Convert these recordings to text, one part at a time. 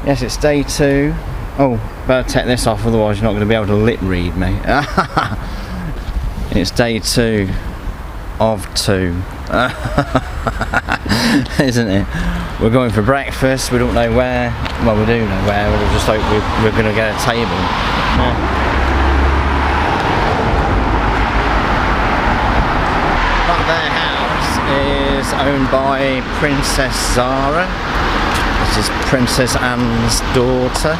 Yes, it's day 2. Oh, better take this off, otherwise you're not going to be able to lip read me. It's day 2 of 2. Isn't it? We're going for breakfast, we don't know where. Well, we do know where, we'll just hope we're going to get a table. That their house is owned by Princess Zara. This is Princess Anne's daughter.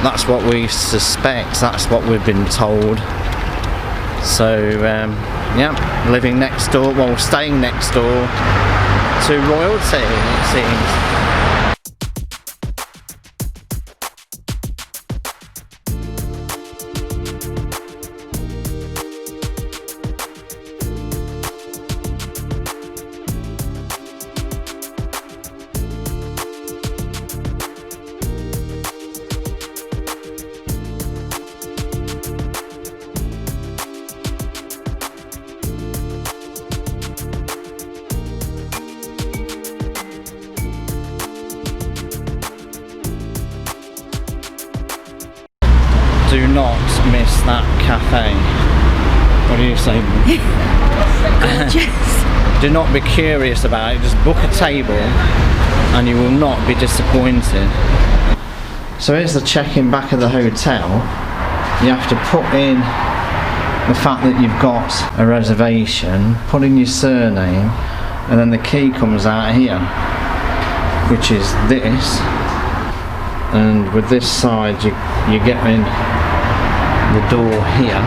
That's what we suspect, that's what we've been told. So, yeah, living next door, well, staying next door to royalty, it seems. Do not miss that cafe. What do you say? Gorgeous. Do not be curious about it, just book a table and you will not be disappointed. So here's the check-in back of the hotel. You have to put in the fact that you've got a reservation, put in your surname, and then the key comes out here, which is this. And with this side you get in the door here.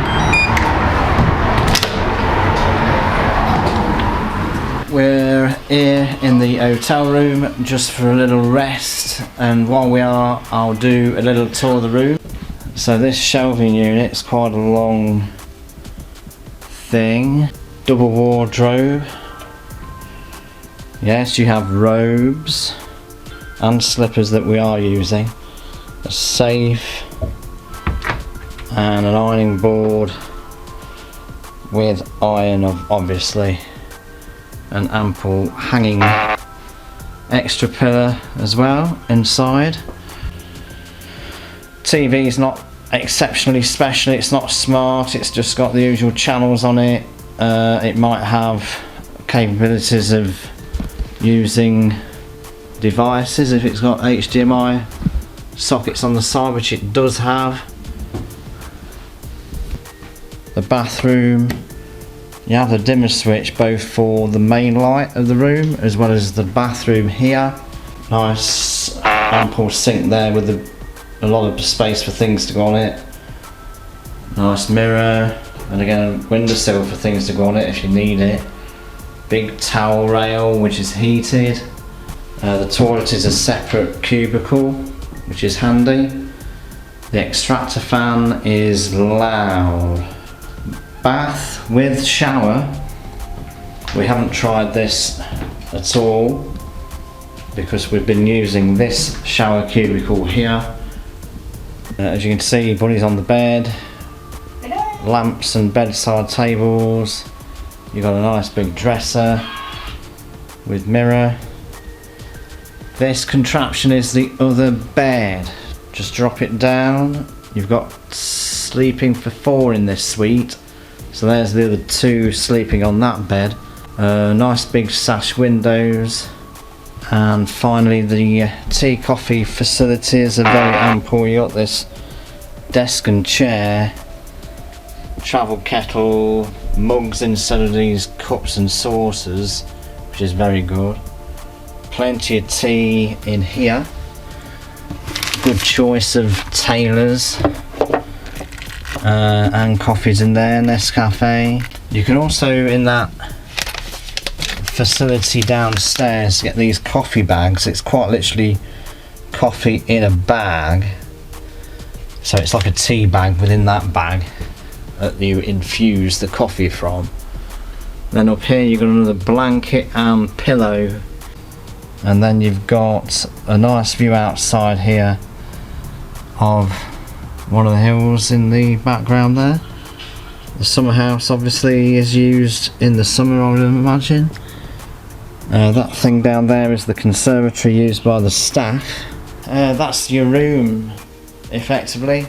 We're here in the hotel room just for a little rest, and while we are, I'll do a little tour of the room. So this shelving unit's quite a long thing. Double wardrobe. Yes, you have robes and slippers that we are using. A safe and an ironing board with iron, obviously, an ample hanging extra pillar as well inside. TV is not exceptionally special, it's not smart, it's just got the usual channels on it. It might have capabilities of using devices if it's got HDMI sockets on the side, which it does have. The bathroom, you have the dimmer switch both for the main light of the room as well as the bathroom here. Nice ample sink there with a lot of space for things to go on it. Nice mirror, and again a windowsill for things to go on it if you need it. Big towel rail which is heated. The toilet is a separate cubicle, which is handy. The extractor fan is loud. Bath with shower. We haven't tried this at all because we've been using this shower cubicle here. As you can see, Bunny's on the bed. Lamps and bedside tables. You've got a nice big dresser with mirror. This contraption is the other bed. Just drop it down. You've got sleeping for 4 in this suite. So there's the other 2 sleeping on that bed. Nice big sash windows. And finally the tea coffee facilities are very ample. You got this desk and chair, travel kettle, mugs instead of these cups and saucers, which is very good. Plenty of tea in here. Good choice of Taylor's and coffees in there, Nescafe. You can also in that facility downstairs get these coffee bags. It's quite literally coffee in a bag, so it's like a tea bag within that bag that you infuse the coffee from. Then up here you've got another blanket and pillow, and then you've got a nice view outside here of one of the hills in the background there. The summer house obviously is used in the summer, I would imagine. That thing down there is the conservatory used by the staff. that's your room, effectively.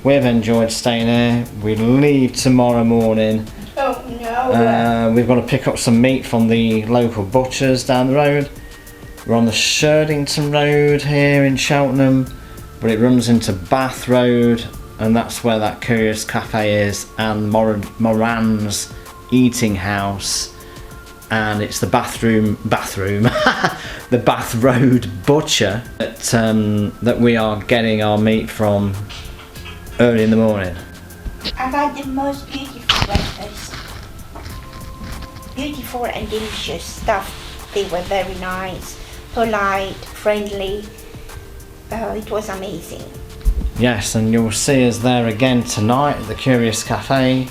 We've enjoyed staying here. We leave tomorrow morning. Oh no. We've got to pick up some meat from the local butchers down the road. We're on the Sherdington Road here in Cheltenham, but it runs into Bath Road, and that's where that Curious Cafe is, and Moran's Eating House, and it's the bathroom, the Bath Road butcher that we are getting our meat from early in the morning. I've had the most beautiful breakfast. Beautiful and delicious stuff. They were very nice, polite, friendly. It was amazing. Yes, and you'll see us there again tonight at the Curious Cafe.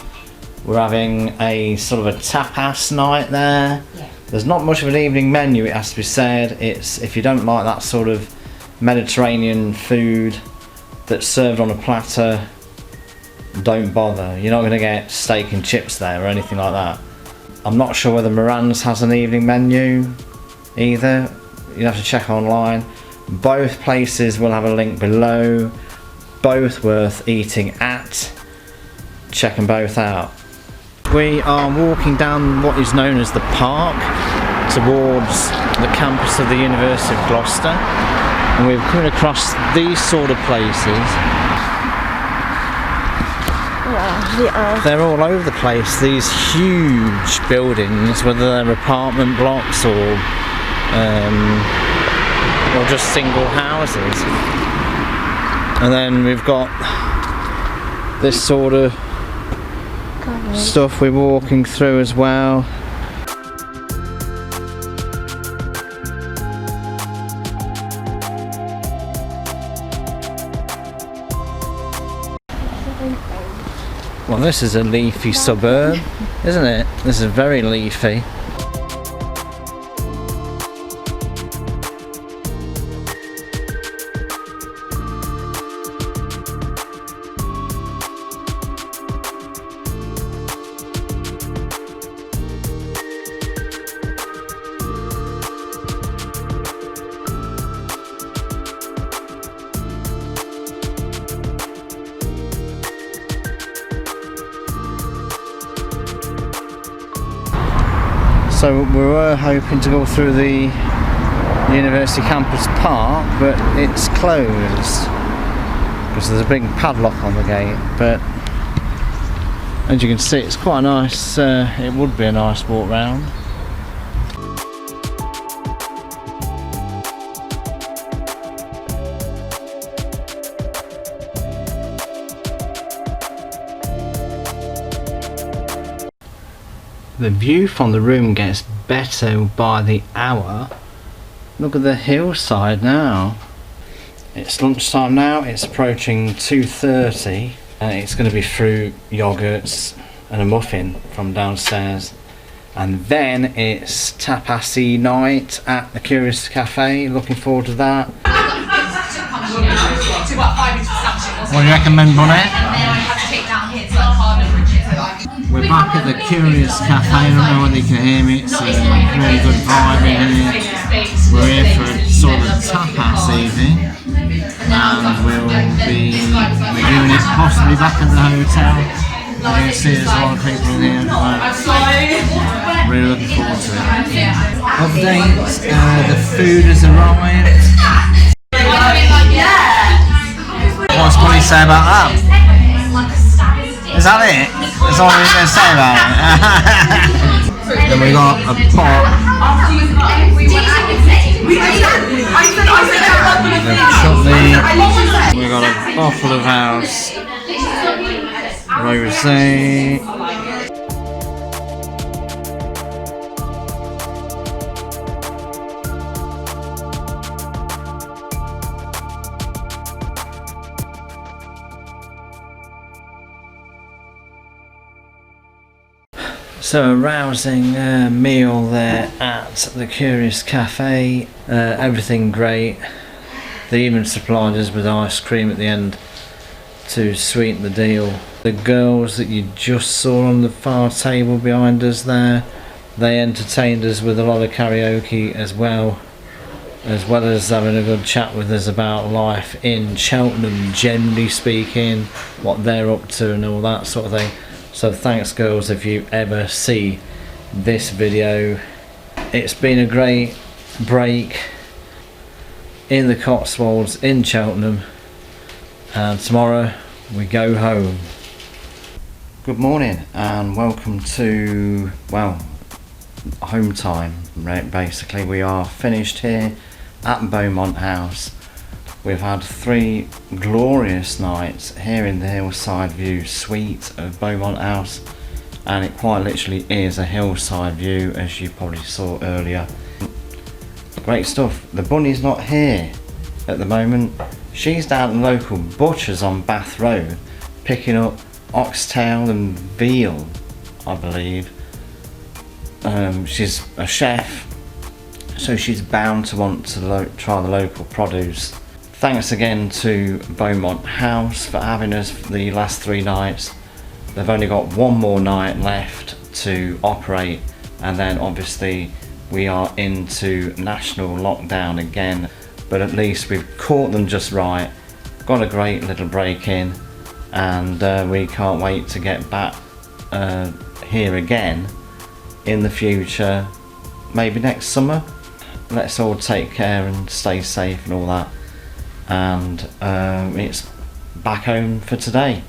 We're having a sort of a tapas night there. Yeah. There's not much of an evening menu, it has to be said. It's, if you don't like that sort of Mediterranean food that's served on a platter, don't bother. You're not going to get steak and chips there or anything like that. I'm not sure whether Moran's has an evening menu either. You'll have to check online. Both places will have a link below. Both worth eating at. Check them both out. We are walking down what is known as the park towards the campus of the University of Gloucester, and we've come across these sort of places. Yeah, they're all over the place, these huge buildings, whether they're apartment blocks or just single houses. And then we've got this sort of stuff we're walking through as well. Well, this is a leafy suburb, isn't it? This is very leafy. So we were hoping to go through the University Campus Park, but it's closed because there's a big padlock on the gate. But as you can see, it's quite a nice, it would be a nice walk round. The view from the room gets better by the hour. Look at the hillside now. It's lunchtime now, it's approaching 2:30, and it's going to be fruit, yogurts and a muffin from downstairs. And then it's tapasy night at the Curious Cafe, looking forward to that. What do you recommend, Bonnet? We're back at the Curious Cafe. I don't know whether you can hear me. It's a really good vibe in here. We're here for a sort of tapas evening, and we'll be reviewing it possibly back at the hotel. You can see there's a lot of people in here at the moment. Really looking forward to it. Update, the food has arrived. What's Bonnie say about that? Is that it? That's all we're going to say about it. Then we got a pot. We got a bottle of house rosé. So a rousing meal there at the Curious Cafe. Everything great. They even supplied us with ice cream at the end to sweeten the deal. The girls that you just saw on the far table behind us there, they entertained us with a lot of karaoke as well as well as having a good chat with us about life in Cheltenham, generally speaking, what they're up to and all that sort of thing. So thanks girls if you ever see this video. It's been a great break in the Cotswolds in Cheltenham, and tomorrow we go home. Good morning and welcome to, well, home time. Right, basically we are finished here at Beaumont House. We've had 3 glorious nights here in the hillside view suite of Beaumont House, and it quite literally is a hillside view, as you probably saw earlier. Great stuff. The bunny's not here at the moment. She's down at the local butcher's on Bath Road picking up oxtail and veal, I believe. She's a chef, so she's bound to want to try the local produce. Thanks again to Beaumont House for having us for the last 3 nights. They've only got 1 more night left to operate, and then obviously we are into national lockdown again, but at least we've caught them just right, got a great little break in, and we can't wait to get back here again in the future, maybe next summer. Let's all take care and stay safe and all that, and it's back home for today.